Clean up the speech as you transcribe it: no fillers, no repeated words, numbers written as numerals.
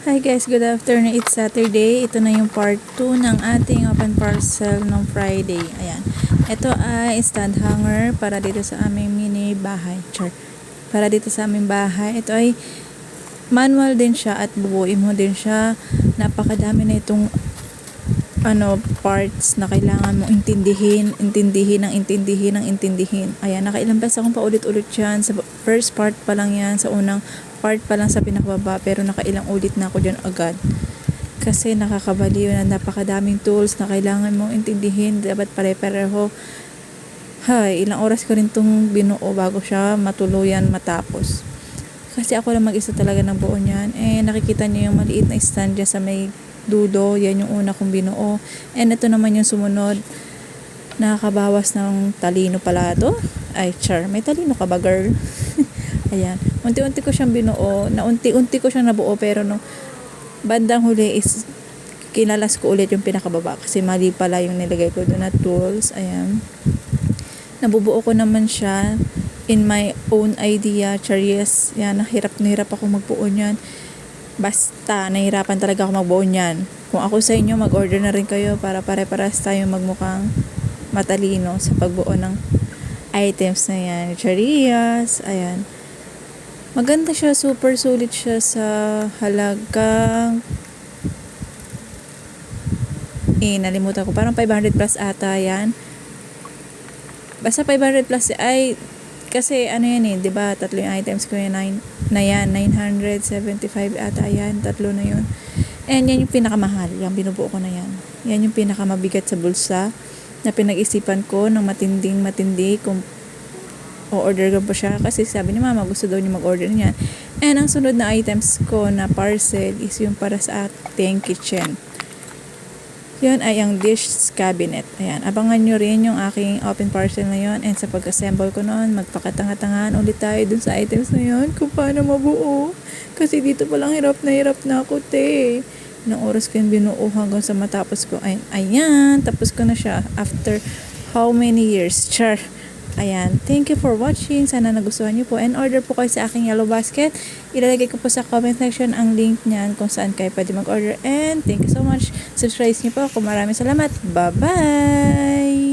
Hi guys, good afternoon. It's Saturday. Ito na yung part 2 ng ating open parcel ng Friday. Ayan. Ito ay stand hanger para dito sa aming mini bahay. Para dito sa aming bahay. Ito ay manual din siya at bubuin mo din siya. Napakadami na itong parts na kailangan mong intindihin. Ayan, nakailang beses akong paulit-ulit yan. Sa first part pa lang yan, sa unang part pa lang sa pinakababa, pero nakailang ulit na ako dyan agad. Kasi nakakabaliw na napakadaming tools na kailangan mong intindihin. Dapat pare-pareho. Ilang oras ko rin itong binuo bago siya matuluyan matapos. Kasi ako lang mag-isa talaga ng buo niyan. Nakikita niyo yung maliit na stand dyan sa may dulo. Yan yung una kong binuo. And ito naman yung sumunod. Nakakabawas ng talino pala ito. May talino ka ba, girl? Ayan. Unti-unti ko siyang binuo. Unti-unti ko siyang nabuo. Pero nung bandang huli is kinalas ko ulit yung pinakababa. Kasi mali pala yung nilagay ko doon na tools. Ayan. Nabubuo ko naman siya in my own idea. Yes. Yan. Nahirap ako magbuo niyan. Basta, nahirapan talaga ako magbuo niyan. Kung ako sa inyo, mag-order na rin kayo para pare-paras tayo magmukhang matalino sa pagbuo ng items na yan. Charias, ayan. Maganda siya, super sulit siya sa halagang nalimutan ko. Parang 500 plus ata yan. Basta 500 plus ay kasi yan 'di ba? Tatlo yung items ko yan, 975 ata yan, tatlo na yun. And yan yung pinakamahal, yung binubuo ko na yan. Yan yung pinakamabigat sa bulsa na pinag-isipan ko ng matindi kung o-order ko pa siya kasi sabi ni mama gusto daw niya mag-order niyan. And ang sunod na items ko na parcel is yung para sa ating kitchen. Yun ay ang dish cabinet. Ayan, abangan nyo rin yung aking open parcel na yun. And sa pag-assemble ko noon, magpakatanga-tangaan ulit tayo dun sa items na yun kung paano mabuo. Kasi dito palang hirap na ako, te. Ilang oras ko yung binuo hanggang sa matapos ko. Ayan, tapos ko na siya after how many years? Ayan, thank you for watching. Sana nagustuhan niyo po. And order po kayo sa aking yellow basket. Ilalagay ko po sa comment section ang link niyan kung saan kayo pwede mag-order. And thank you so much. Subscribe niyo po ako. Maraming salamat. Bye-bye!